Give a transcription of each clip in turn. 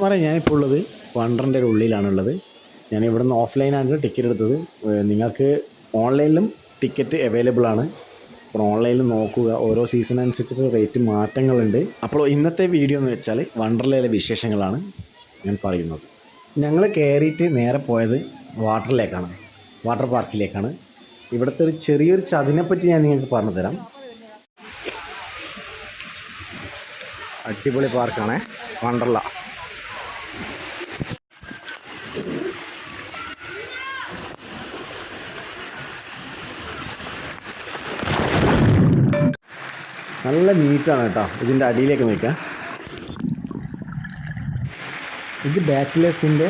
പറയാം, ഞാനിപ്പോൾ ഉള്ളത് വണ്ടറിൻ്റെ ഒരു ഉള്ളിലാണുള്ളത്. ഞാൻ ഇവിടെ നിന്ന് ഓഫ്ലൈനാണ് ടിക്കറ്റ് എടുത്തത്. നിങ്ങൾക്ക് ഓൺലൈനിലും ടിക്കറ്റ് അവൈലബിൾ ആണ്. അപ്പോൾ ഓൺലൈനിൽ നോക്കുക, ഓരോ സീസൺ അനുസരിച്ചിട്ട് റേറ്റ് മാറ്റങ്ങളുണ്ട്. അപ്പോൾ ഇന്നത്തെ വീഡിയോ എന്ന് വെച്ചാൽ വണ്ടർലയിലെ വിശേഷങ്ങളാണ് ഞാൻ പറയുന്നത്. ഞങ്ങൾ കയറിയിട്ട് നേരെ പോയത് വാട്ടർ പാർക്കിലേക്കാണ്. ഇവിടുത്തെ ഒരു ചെറിയൊരു ചതിനെപ്പറ്റി ഞാൻ നിങ്ങൾക്ക് പറഞ്ഞു തരാം. അടിപൊളി പാർക്കാണ് വണ്ടർല. നല്ല നീറ്റാണ് കേട്ടോ. ഇതിൻ്റെ അടിയിലേക്ക് നോക്കാം. ഇത് ബാച്ചിലേഴ്സിൻ്റെ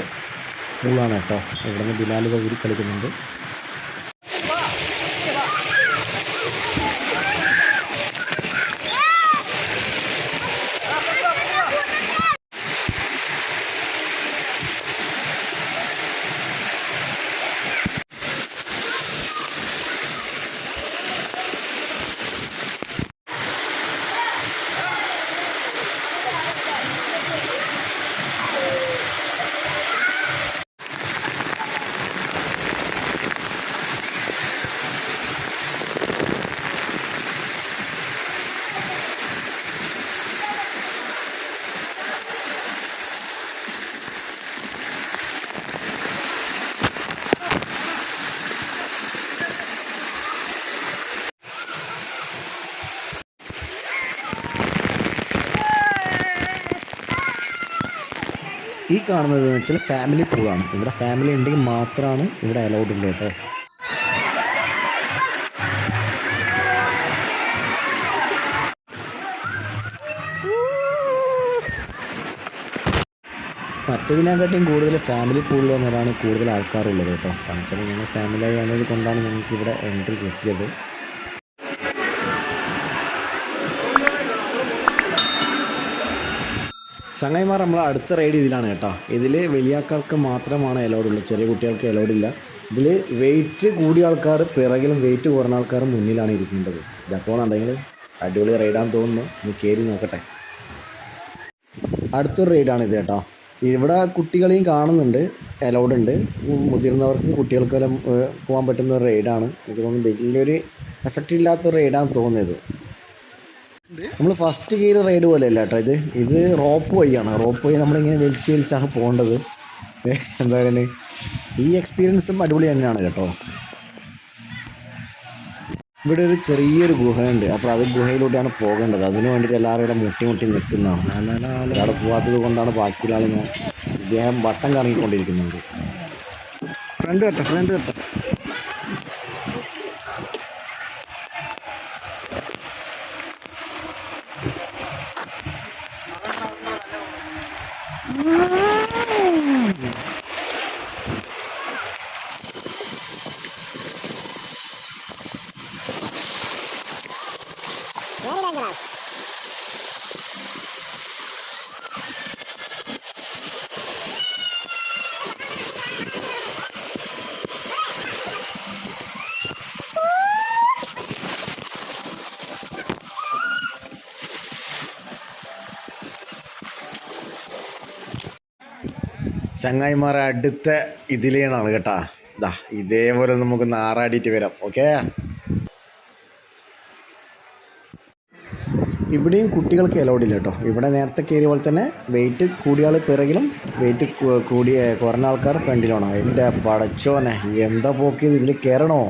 പൂളാണ് കേട്ടോ. ഇവിടെ നിന്ന് ബിലാൽ ഊരി കളിക്കുന്നുണ്ട്. ഈ കാണുന്നത് എന്ന് വെച്ചാൽ ഫാമിലി പൂളാണ്. ഇവിടെ ഫാമിലി ഉണ്ടെങ്കിൽ മാത്രമാണ് ഇവിടെ അലൗഡ് ഉള്ളത് കേട്ടോ. മറ്റതിനെക്കാട്ടിയും കൂടുതൽ ഫാമിലി പൂളിൽ വന്നതാണ് കൂടുതൽ ആൾക്കാരുള്ളത് കേട്ടോ. കാരണം ഞങ്ങൾ ഫാമിലിയായി വന്നത് കൊണ്ടാണ് ഞങ്ങൾക്ക് ഇവിടെ എൻട്രി കിട്ടിയത്. ചങ്ങായിമാർ, നമ്മൾ അടുത്ത റൈഡ് ഇതിലാണ് കേട്ടോ. ഇതിൽ വലിയ ആൾക്കാർക്ക് മാത്രമാണ് അലൗഡ് ഉള്ളൂ, ചെറിയ കുട്ടികൾക്ക് അലൗഡ് ഇല്ല. ഇതിൽ വെയിറ്റ് കൂടിയ ആൾക്കാർ പിറകിലും വെയിറ്റ് കുറഞ്ഞ ആൾക്കാർ മുന്നിലാണ് ഇരിക്കേണ്ടത്. ഇതപ്പോഴാണെങ്കിൽ അടിപൊളി റൈഡാന്ന് തോന്നുന്നു. ഇനി കയറി നോക്കട്ടെ. അടുത്തൊരു റൈഡാണ് ഇത് കേട്ടോ. ഇവിടെ കുട്ടികളെയും കാണുന്നുണ്ട്, അലൗഡ് ഉണ്ട്. മുതിർന്നവർക്കും കുട്ടികൾക്കെല്ലാം പോകാൻ പറ്റുന്ന ഒരു റൈഡാണ്. എനിക്ക് തോന്നുന്നു വലിയൊരു എഫക്റ്റ് ഇല്ലാത്തൊരു റൈഡാണെന്ന് തോന്നുന്നത്. നമ്മൾ ഫസ്റ്റ് ഗിയർ റൈഡ് പോലെയല്ല കേട്ടോ ഇത് റോപ്പ് വഴിയാണ്. റോപ്പ് വഴി നമ്മളിങ്ങനെ വലിച്ചാണ് പോകേണ്ടത്. എന്താ പറയുക, ഈ എക്സ്പീരിയൻസും അടിപൊളി തന്നെയാണ് കേട്ടോ. ഇവിടെ ഒരു ചെറിയൊരു ഗുഹയുണ്ട്. അപ്പോൾ അത് ഗുഹയിലൂടെയാണ് പോകേണ്ടത്. അതിന് വേണ്ടിയിട്ട് എല്ലാവരും ഇവിടെ മുട്ടി നിൽക്കുന്നതാണ്. അവിടെ പോകാത്തത് കൊണ്ടാണ് ബാക്കിയുള്ള ആളിങ്ങനെ ഇദ്ദേഹം വട്ടം കറങ്ങിക്കൊണ്ടിരിക്കുന്നുണ്ട്. ഫ്രണ്ട് കേട്ടോ. ചങ്ങായിമാർ അടുത്ത ഇതിലേനാണ് കേട്ടാ. ഇതേപോലെ നമുക്ക് നാറാടിയിട്ട് വരാം. ഓക്കെ, ഇവിടെയും കുട്ടികൾക്ക് അലൗഡ് ഇല്ല കേട്ടോ. ഇവിടെ നേരത്തെ കയറിയ പോലെ തന്നെ വെയിറ്റ് കൂടിയ ആൾ പിറകിലും വെയിറ്റ് കുറഞ്ഞ ആൾക്കാർ ഫ്രണ്ടിലാണോ. എൻ്റെ പടച്ചോനെ, എന്താ പോക്കിയത്, ഇതിൽ കയറണോ?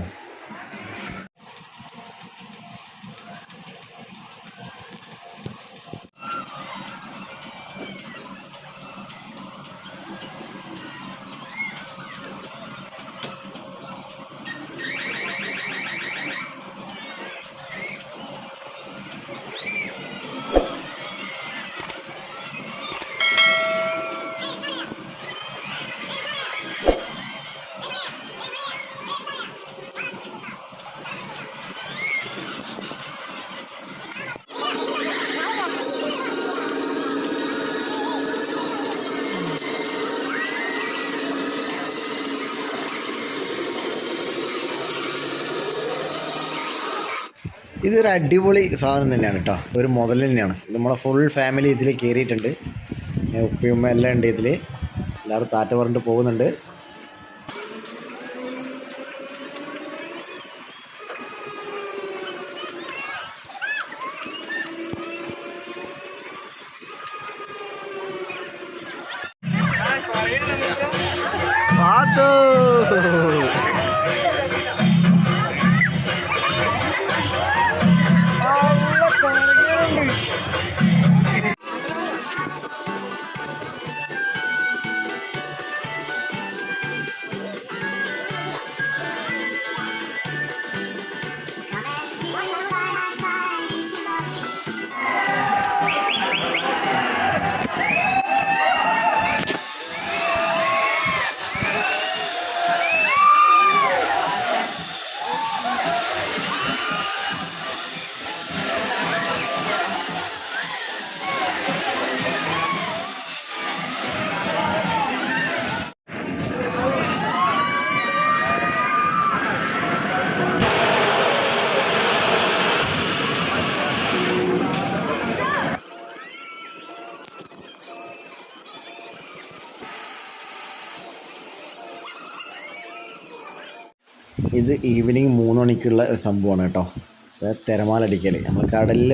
ഇതൊരു അടിപൊളി സാധനം തന്നെയാണ് കേട്ടോ. ഒരു മുതൽ തന്നെയാണ്. നമ്മളെ ഫുൾ ഫാമിലി ഇതിൽ കയറിയിട്ടുണ്ട്. ഉപ്പയും ഉമ്മ എല്ലാം ഉണ്ട് ഇതിൽ. എല്ലാവരും താറ്റ പറഞ്ഞിട്ട് പോകുന്നുണ്ട്. ഇത് ഈവനിങ് 3 മണിക്കുള്ള ഒരു സംഭവമാണ് കേട്ടോ. തിരമാലടിക്കൽ, നമ്മൾ കടലിൽ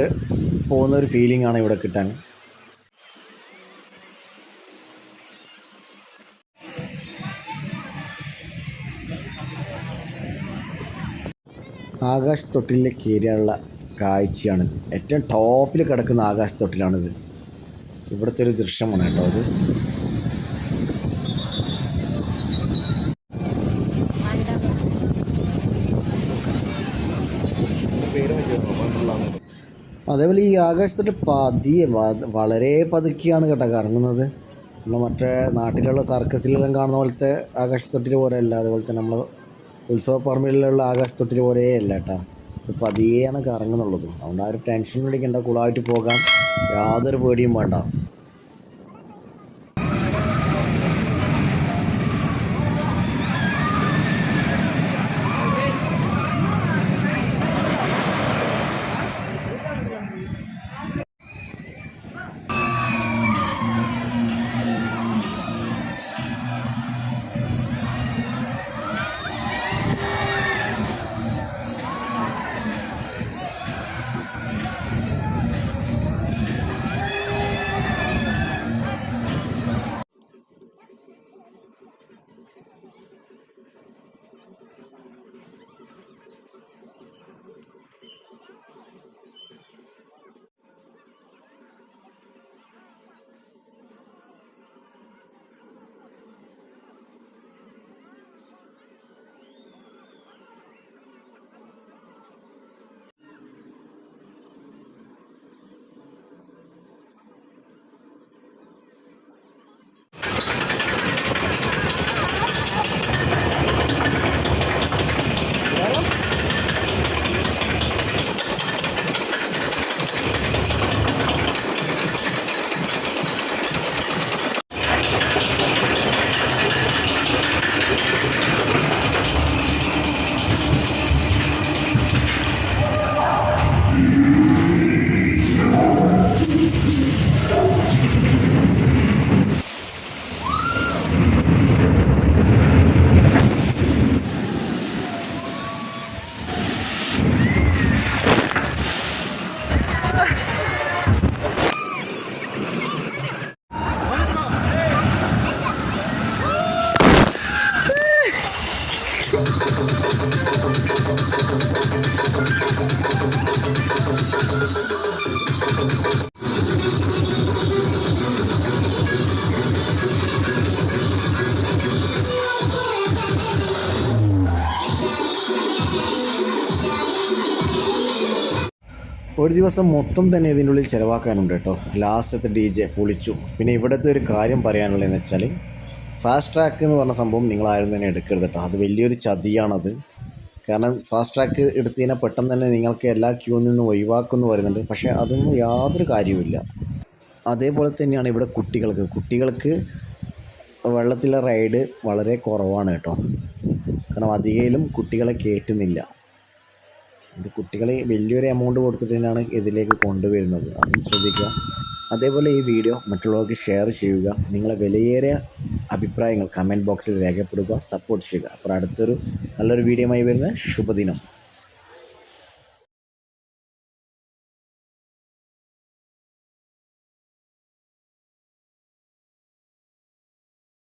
പോകുന്ന ഒരു ഫീലിംഗ് ആണ് ഇവിടെ കിട്ടാൻ. ആകാശത്തൊട്ടിലിൽ കയറിയുള്ള കാഴ്ചയാണിത്. ഏറ്റവും ടോപ്പിൽ കിടക്കുന്ന ആകാശത്തൊട്ടിലാണിത്. ഇവിടുത്തെ ഒരു ദൃശ്യമാണ് കേട്ടോ അത്. അതേപോലെ ഈ ആകാശത്തൊട്ട് വളരെ പതുക്കിയാണ് കേട്ടോ കറങ്ങുന്നത്. നമ്മൾ മറ്റേ നാട്ടിലുള്ള സർക്കസിലെല്ലാം കാണുന്ന പോലത്തെ ആകാശത്തൊട്ടിൽ പോലെയല്ല. അതുപോലെ തന്നെ നമ്മൾ ഉത്സവ പറമ്പിലുള്ള ആകാശത്തൊട്ടിൽ പോലെയല്ല കേട്ടോ. ഇത് പതിയെയാണ് കറങ്ങുന്നുള്ളത്. അതുകൊണ്ട് ആ ഒരു ടെൻഷൻ പിടിക്കേണ്ട, കൂളായിട്ട് പോകാം, യാതൊരു പേടിയും വേണ്ട. ഒരു ദിവസം മൊത്തം തന്നെ ഇതിൻ്റെ ഉള്ളിൽ ചിലവാക്കാനുണ്ട് കേട്ടോ. ലാസ്റ്റത്തെ DJ പൊളിച്ചു. പിന്നെ ഇവിടുത്തെ ഒരു കാര്യം പറയാനുള്ളതെന്ന് വെച്ചാൽ, ഫാസ്റ്റ് ട്രാക്ക് എന്ന് പറഞ്ഞ സംഭവം നിങ്ങളാരും തന്നെ എടുക്കരുത് കേട്ടോ. അത് വലിയൊരു ചതിയാണത്. കാരണം ഫാസ്റ്റ് ട്രാക്ക് എടുത്ത് കഴിഞ്ഞാൽ പെട്ടെന്ന് തന്നെ നിങ്ങൾക്ക് എല്ലാ ക്യൂവിൽ നിന്നും ഒഴിവാക്കുമെന്ന് പറയുന്നുണ്ട്. പക്ഷേ അതൊന്നും യാതൊരു കാര്യവുമില്ല. അതേപോലെ തന്നെയാണ് ഇവിടെ കുട്ടികൾക്ക് വെള്ളത്തിലെ റൈഡ് വളരെ കുറവാണ് കേട്ടോ. കാരണം അധികയിലും കുട്ടികളെ കയറ്റുന്നില്ല. കുട്ടികളെ വലിയൊരു എമൗണ്ട് കൊടുത്തിട്ട് തന്നെയാണ് ഇതിലേക്ക് കൊണ്ടുവരുന്നത്. അതും ശ്രദ്ധിക്കുക. അതേപോലെ ഈ വീഡിയോ മറ്റുള്ളവർക്ക് ഷെയർ ചെയ്യുക. നിങ്ങളെ വിലയേറിയ അഭിപ്രായങ്ങൾ കമൻറ്റ് ബോക്സിൽ രേഖപ്പെടുത്തുക, സപ്പോർട്ട് ചെയ്യുക. അപ്പോൾ അടുത്തൊരു നല്ലൊരു വീഡിയോയുമായി വരുന്ന ശുഭദിനം.